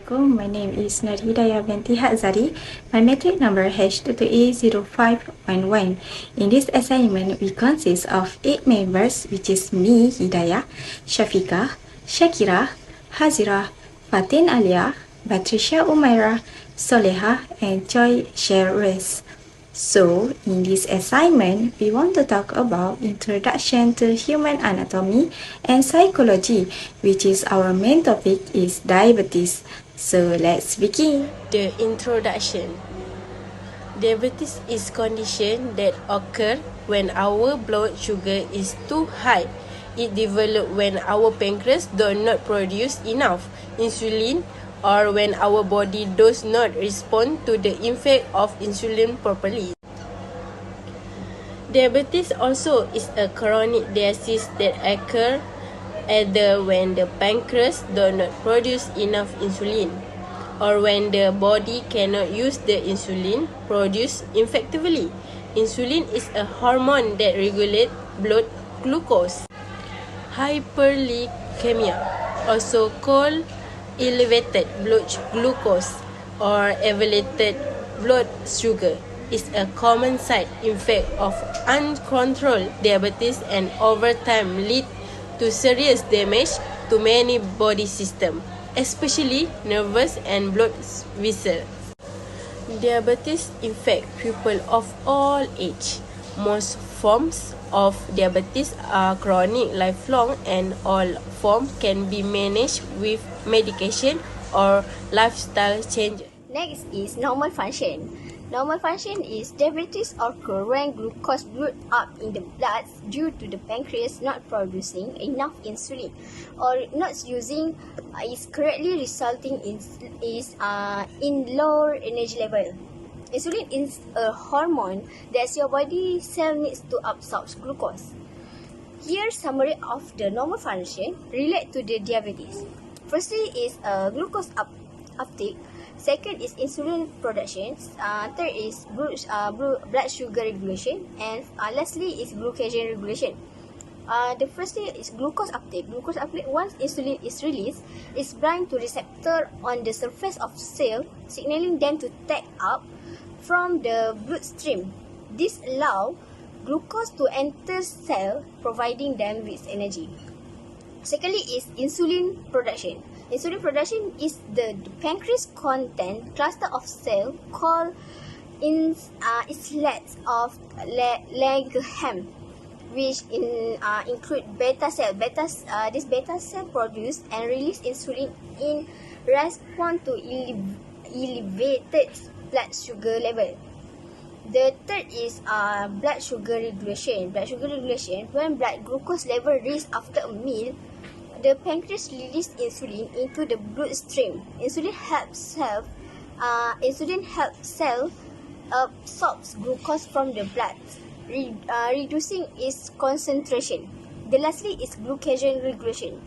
Assalamualaikum. My name is Nur Hidayah binti Hazari. My metric number HWT10203. In this assignment, we consist of 8 members, which is me, Hidayah, Shafiqah, Shakira, Hazira, Fatin Alia, Batrisha Umaira, Soleha, and Joy Sherwes. So, in this assignment, we want to talk about Introduction to Human Anatomy and Psychology, which is our main topic is diabetes. So, let's begin. The introduction. Diabetes is condition that occur when our blood sugar is too high. It develops when our pancreas does not produce enough insulin or when our body does not respond to the effect of insulin properly. Diabetes also is a chronic disease that occurs either when the pancreas does not produce enough insulin or when the body cannot use the insulin produced effectively. Insulin is a hormone that regulates blood glucose. Hyperglycemia, also called elevated blood glucose or elevated blood sugar, is a common side effect of uncontrolled diabetes and over time lead to serious damage to many body systems, especially nervous and blood vessels. Diabetes affects people of all age. Most forms of diabetes are chronic, lifelong, and all forms can be managed with medication or lifestyle changes. Next is normal function. Normal function is diabetes occur when glucose build up in the blood due to the pancreas not producing enough insulin or not using is correctly resulting in lower energy level. Insulin is a hormone that your body cell needs to absorb glucose. Here summary of the normal function relate to the diabetes. Firstly is glucose uptake. Second is insulin production. Third is blood sugar regulation, and lastly is glucagon regulation. The first thing is glucose uptake. Glucose uptake, once insulin is released, is bind to receptor on the surface of cell, signaling them to take up from the bloodstream. This allows glucose to enter cell, providing them with energy. Secondly is insulin production. Insulin production is the pancreas content cluster of cell called islets of Langerhans, which include beta cell. This beta cell produce and release insulin in response to elevated blood sugar level. The third is blood sugar regulation. Blood sugar regulation, when blood glucose level reaches after a meal, the pancreas releases insulin into the bloodstream. Insulin helps cell absorbs glucose from the blood, reducing its concentration. The lastly is glucagon regulation.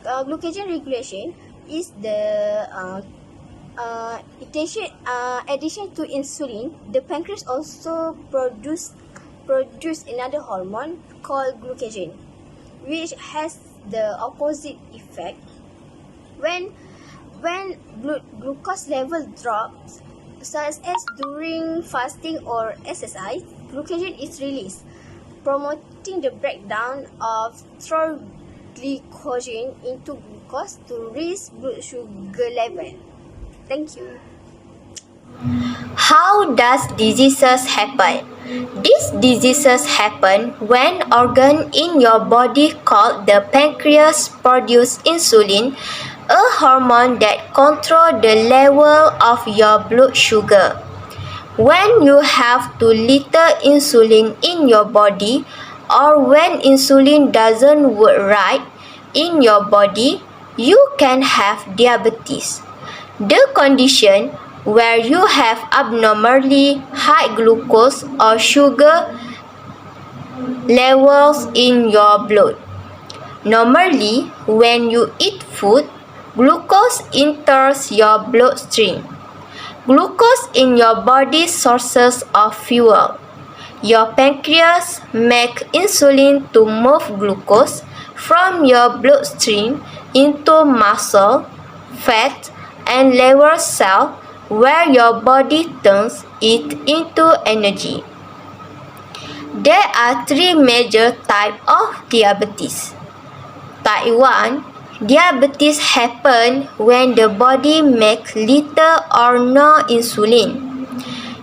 Glucagon regulation is the addition to insulin. The pancreas also produce another hormone called glucagon, which has the opposite effect. When blood glucose level drops, such as during fasting or exercise, glucagon is released, promoting the breakdown of stored glycogen into glucose to raise blood sugar level. Thank you. How does diseases happen? These diseases happen when organ in your body called the pancreas produce insulin, a hormone that controls the level of your blood sugar. When you have too little insulin in your body or when insulin doesn't work right in your body, you can have diabetes. The condition where you have abnormally high glucose or sugar levels in your blood. Normally, when you eat food, glucose enters your bloodstream. Glucose in your body sources of fuel. Your pancreas makes insulin to move glucose from your bloodstream into muscle, fat, and liver cell, where your body turns it into energy. There are three major types of diabetes. Type 1, diabetes happens when the body makes little or no insulin.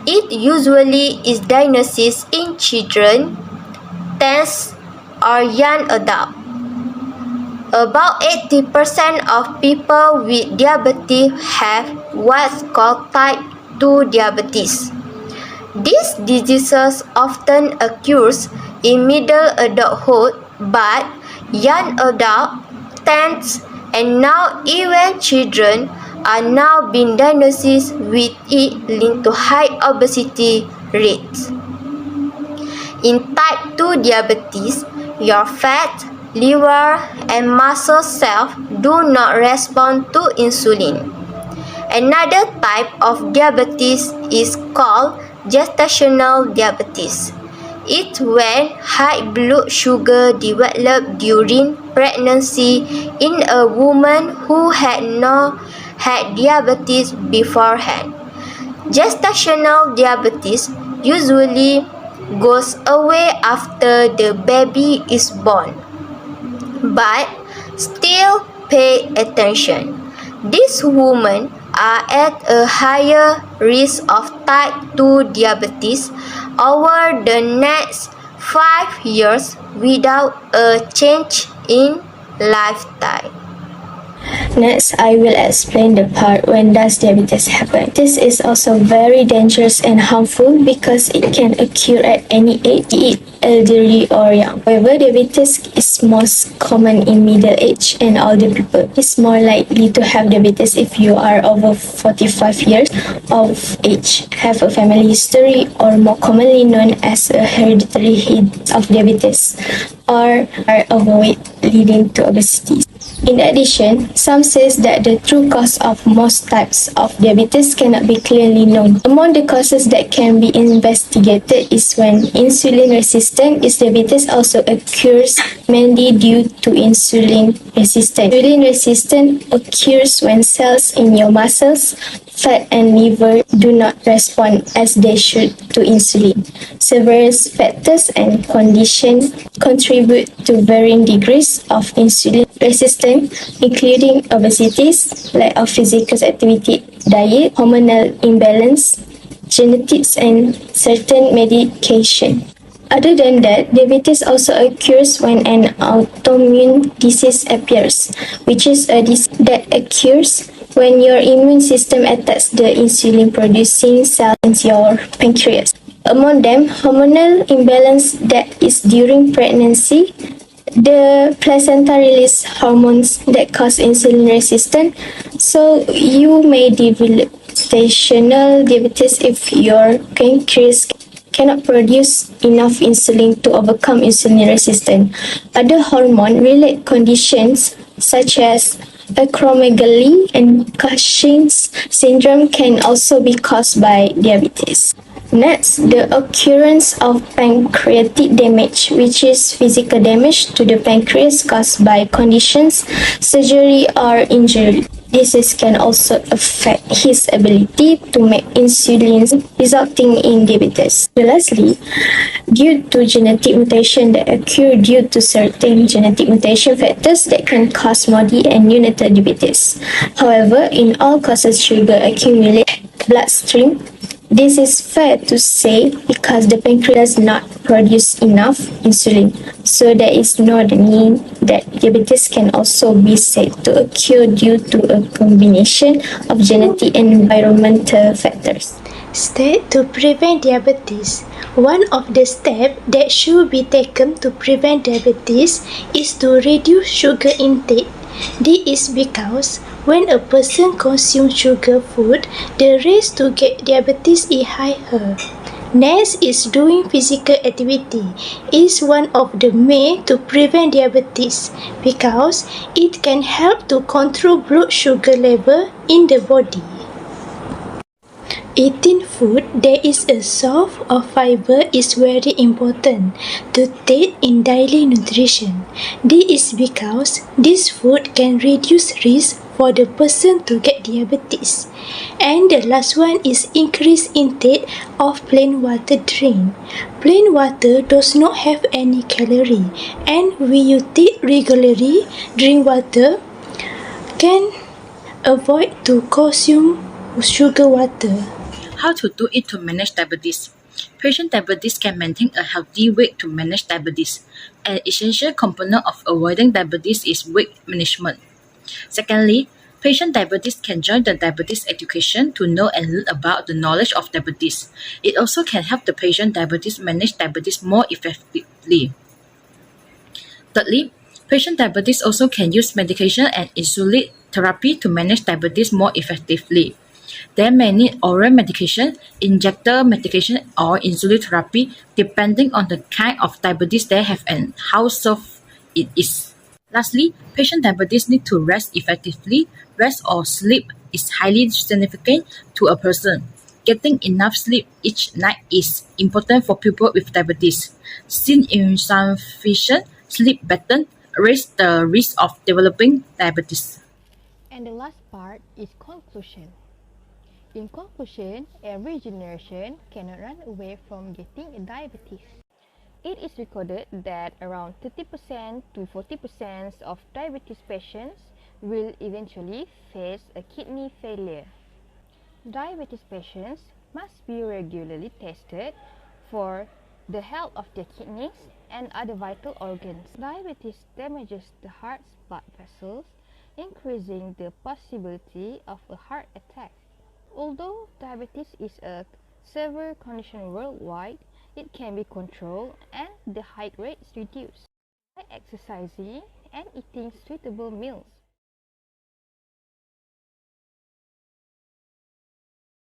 It usually is diagnosed in children, teens, or young adults. About 80% of people with diabetes have what's called type 2 diabetes. These diseases often occurs in middle adulthood, but young adults, teens, and now even children are now being diagnosed with it linked to high obesity rates. In type 2 diabetes, your fat, liver, and muscle cells do not respond to insulin. Another type of diabetes is called gestational diabetes. It's when high blood sugar develops during pregnancy in a woman who had not had diabetes beforehand. Gestational diabetes usually goes away after the baby is born. But still pay attention. These women are at a higher risk of type 2 diabetes over the next 5 years without a change in lifestyle. Next, I will explain the part when does diabetes happen. This is also very dangerous and harmful because it can occur at any age, be it elderly or young. However, diabetes is most common in middle age and older people. It's more likely to have diabetes if you are over 45 years of age, have a family history, or more commonly known as a hereditary hit of diabetes, or are overweight leading to obesity. In addition, some says that the true cause of most types of diabetes cannot be clearly known. Among the causes that can be investigated is when insulin resistant diabetes also occurs mainly due to insulin resistance. Insulin resistance occurs when cells in your muscles, fat and liver do not respond as they should to insulin. Several factors and conditions contribute to varying degrees of insulin resistance, including obesity, lack of physical activity, diet, hormonal imbalance, genetics, and certain medication. Other than that, diabetes also occurs when an autoimmune disease appears, which is a disease that occurs when your immune system attacks the insulin-producing cells in your pancreas. Among them, hormonal imbalance that is during pregnancy, the placenta releases hormones that cause insulin resistance, so you may develop gestational diabetes if your pancreas cannot produce enough insulin to overcome insulin resistance. Other hormone-related conditions such as acromegaly and Cushing's syndrome can also be caused by diabetes. Next, the occurrence of pancreatic damage, which is physical damage to the pancreas caused by conditions, surgery, or injury. Disease can also affect his ability to make insulin, resulting in diabetes. Lastly, due to genetic mutation that occur due to certain genetic mutation factors that can cause morbid and neonatal diabetes. However, in all causes sugar accumulate bloodstream. This is fair to say because the pancreas does not produce enough insulin, so there is no need that diabetes can also be said to occur due to a combination of genetic and environmental factors. Steps to prevent diabetes. One of the steps that should be taken to prevent diabetes is to reduce sugar intake. This is because when a person consumes sugar food, the risk to get diabetes is higher. Next is doing physical activity is one of the ways to prevent diabetes because it can help to control blood sugar level in the body. Eating food that is a source of fiber is very important to take in daily nutrition. This is because this food can reduce risk for the person to get diabetes. And the last one is increased intake of plain water drink. Plain water does not have any calorie, and when you take regularly drink water can avoid to consume sugar water. How to do it to manage diabetes? Patient diabetes can maintain a healthy weight to manage diabetes. An essential component of avoiding diabetes is weight management. Secondly, patient diabetes can join the diabetes education to know and learn about the knowledge of diabetes. It also can help the patient diabetes manage diabetes more effectively. Thirdly, patient diabetes also can use medication and insulin therapy to manage diabetes more effectively. They may need oral medication, injector medication, or insulin therapy depending on the kind of diabetes they have and how severe it is. Lastly, patient diabetes need to rest effectively. Rest or sleep is highly significant to a person. Getting enough sleep each night is important for people with diabetes. Since insufficient sleep pattern raise the risk of developing diabetes. And the last part is conclusion. In conclusion, every generation cannot run away from getting diabetes. It is recorded that around 30% to 40% of diabetes patients will eventually face a kidney failure. Diabetes patients must be regularly tested for the health of their kidneys and other vital organs. Diabetes damages the heart's blood vessels, increasing the possibility of a heart attack. Although diabetes is a severe condition worldwide, it can be controlled and the height rates reduced by exercising and eating suitable meals.